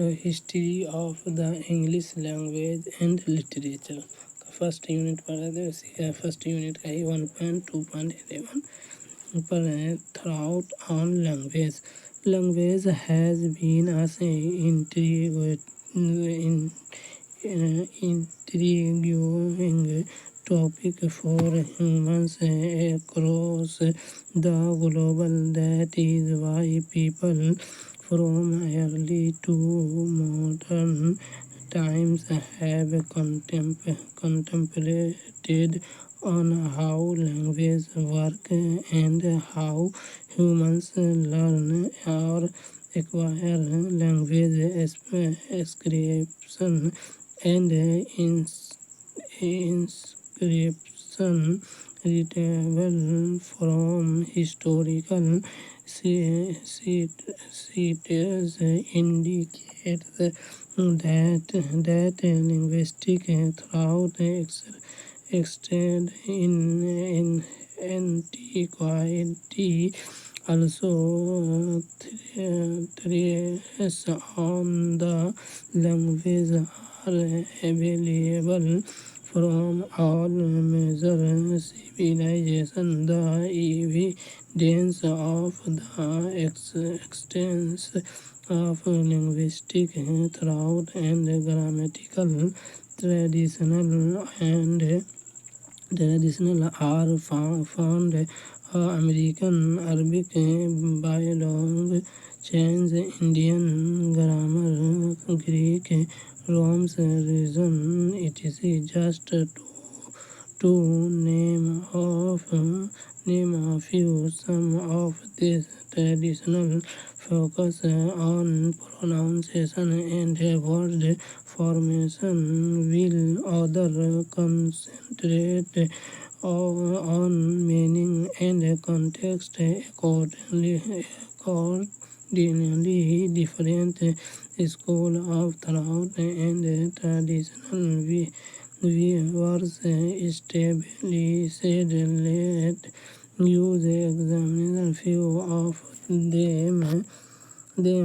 History of the English language and literature का first unit पढ़ा था। फर्स्ट यूनिट का ही 1.2.11 पर है throughout on language. Language has been as intriguing topic for humans across the globe. That is why people from early to modern times have contemplated on how language work and how humans learn or acquire language. Inscription and inscription retrievable from historical sites indicate that linguistic thought extend in antiquity. Also traces on the language are available from all major civilizations. The evidence of the existence of linguistic thought and grammatical traditional are found. American Arabic dialogue, Chinese Indian grammar, Greek Rome's reason, etc. Just to name a few. Some of these traditional focus on pronunciation and word formation, while others concentrate on meaning and context. Accordingly, different schools of thought and traditional viewers established. Let use examine a few of them. The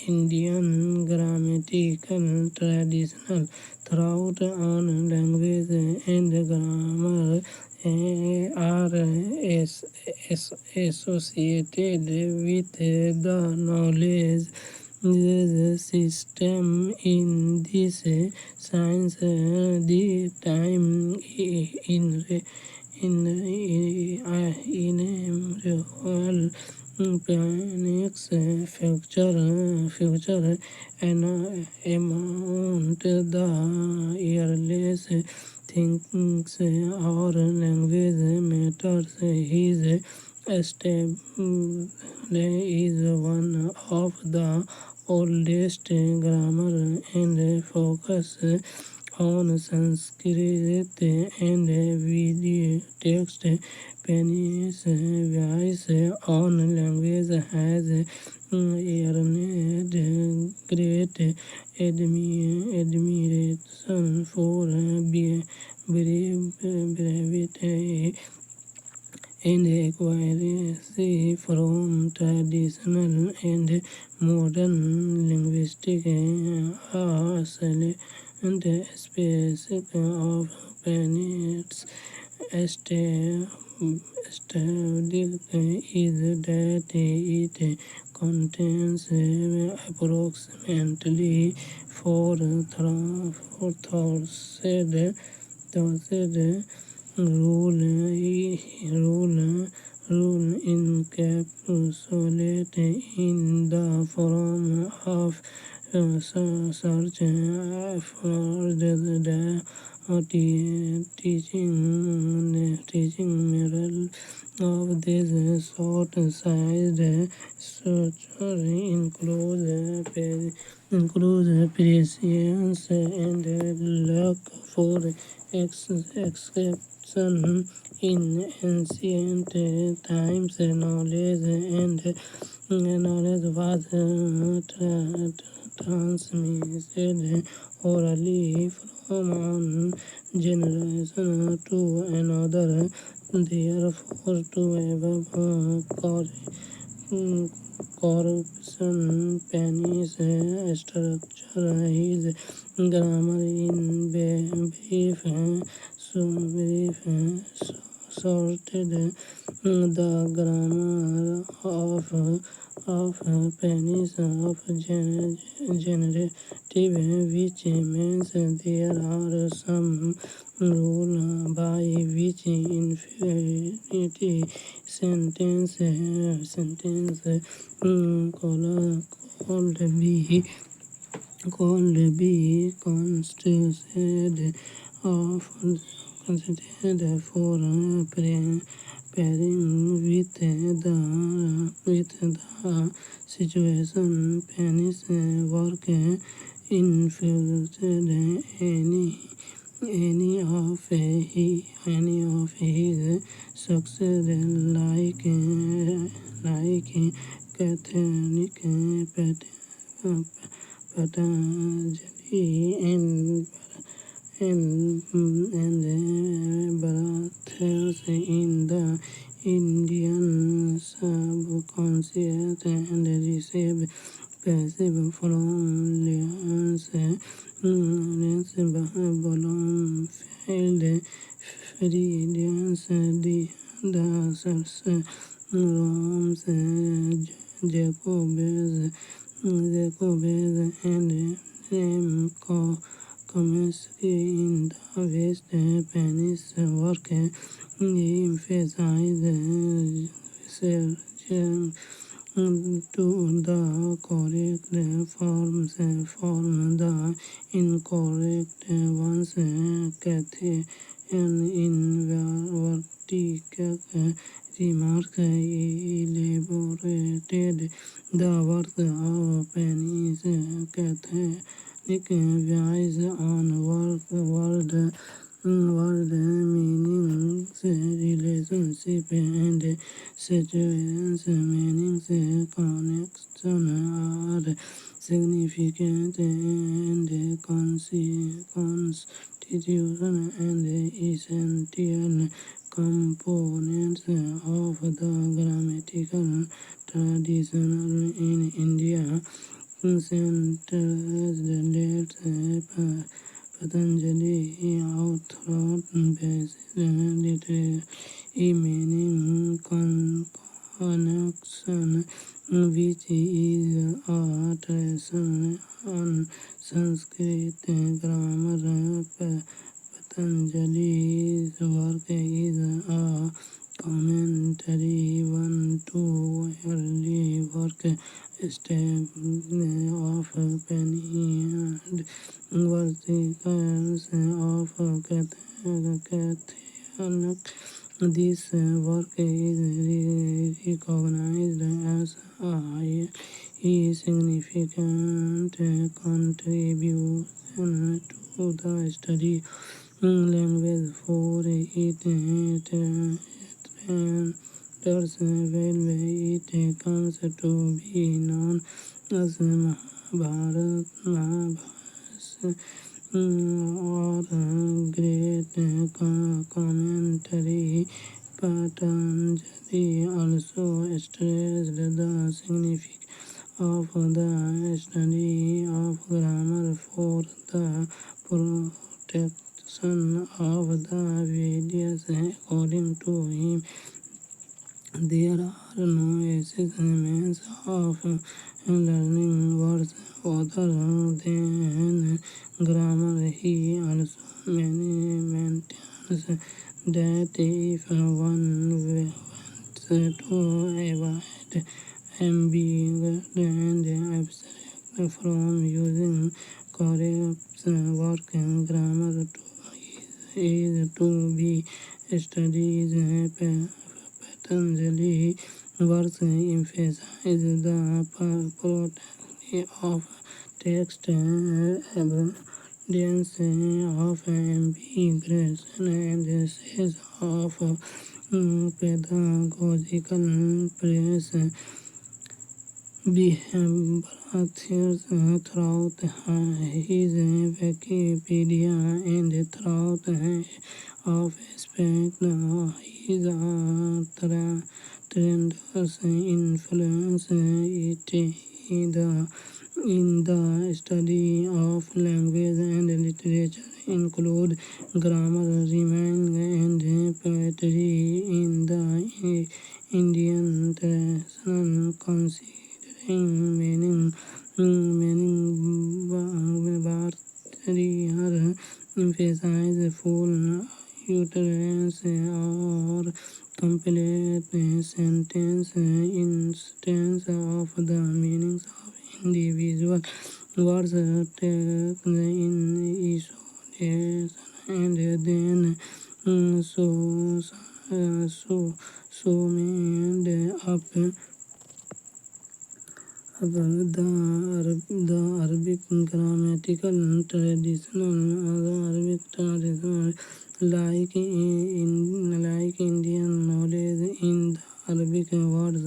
Indian grammatical traditional thought on language and grammar are associated with the knowledge system in this science. The time innumerable planets future amount the earliest things our language matters. His established is one of the oldest grammar and focus on Sanskrit and Vedic text. Penny's voice on language has earned great admiration for brevity and accuracy from traditional and modern linguistic and species of planets. Studied is that it contains approximately 4,000 rule encapsulate in the form of search for the teaching moral of this short-sized structure includes patience and luck for exception. In ancient times, knowledge was transmitted orally from one generation to another. Therefore, to above corruption, Penny's structure, his grammar in sorted the grammar of Penny's of generative, which means there are some rule by which infinity sentence called be constituted of considered for pairing with the situation. Penny's work influenced any of his success, like Catholic Patanjali and brothels in the Indian subcontinent and received passive from Bloomfield Friedens, the Search, Rome's Jacobes and Comiskey in the West. Penny's work emphasized research to the correct form the incorrect ones. Cathy in vertical remarks elaborated the worth of Penny's Catholic views on world meanings, relationship, and situations. Meanings connection are significant and constitution and essential components of the grammatical tradition in India. Centers that Patanjali authored basic literary meaning connection, which is a tradition on Sanskrit grammar. Patanjali's work is a commentary one to early work of Penny and verticals of Catholic. This work is recognized as a highly significant contribution to the study language, for it renders well it comes to be known as Mahabharata or Great Commentary. Patanjali also stressed the significance of the study of grammar for the protection of the Vedas. According to him, there are no essential means of learning words other than grammar. He also maintains that if one wants to avoid ambiguity and abstract from using correct work, grammar is to be studied. Patanjali works emphasize the property of text, abundance of ambiguity, and sense of pedagogical praise. Behaviors throughout his Wikipedia and throughout of aspects of his tremendous influence in the study of language and literature include grammar, rhyming, and poetry in the Indian tradition, considering meaning Bharatiya emphasize full utterance or complete sentence instead of the meanings of individual words taken in isolation and then summed up. The Arabic grammatical tradition, like Indian knowledge in the Arabic words,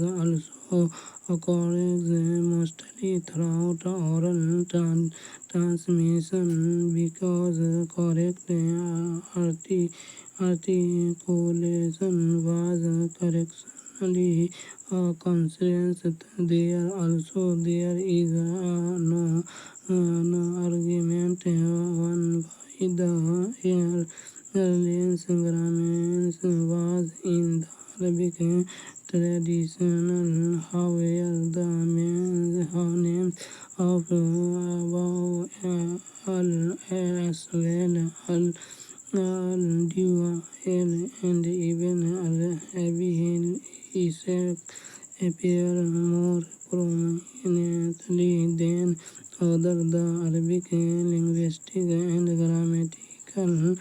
also occurs mostly throughout oral transmission because correct articulation was correctly conscious. There is no argument won by the earliest grammars was in the Arabic tradition. However, the names of vowel as well dual and even heavy appear more prominently than others. The Arabic linguistic and grammatical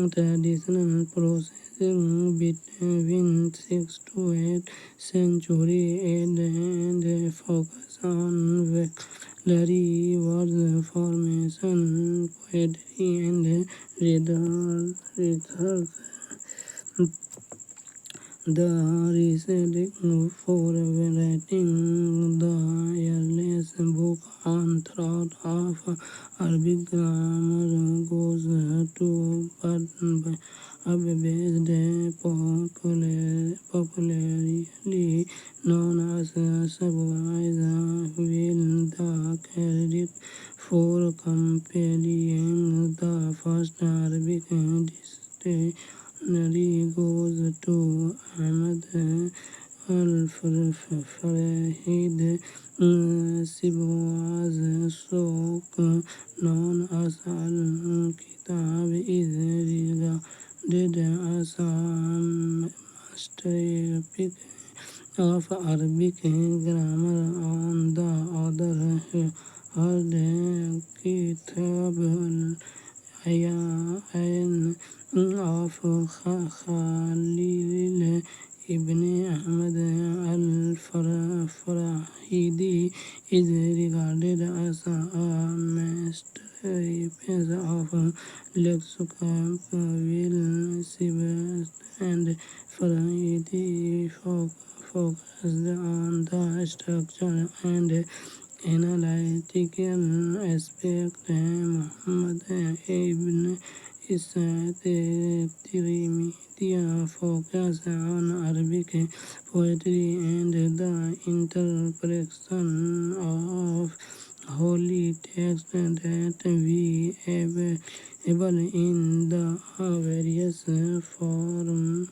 tradition processing between 6 to 8 centuries and focus on vocabulary, word formation, poetry, and rhetoric. The reasoning for writing the earliest book on thought of Arabic grammar goes to Abbas, popularly known as Sabwaiz, will the credit for compiling the first Arabic dictionary goes to Ahmad al-Farahid. Sibawayh's work, known as Al-Kitab, is regarded as a masterpiece of Arabic grammar. On the other hand, Kitab al-Ayn of Khalil ibn Ahmad al-Farahidi is regarded as a masterpiece of lexicography. Will Sibawayh and Farahidi focused on the structure and analytical aspect. Muhammad ibn Ishaq Tirmidhi focused on Arabic poetry and the interpretation of holy texts that we available in the various forms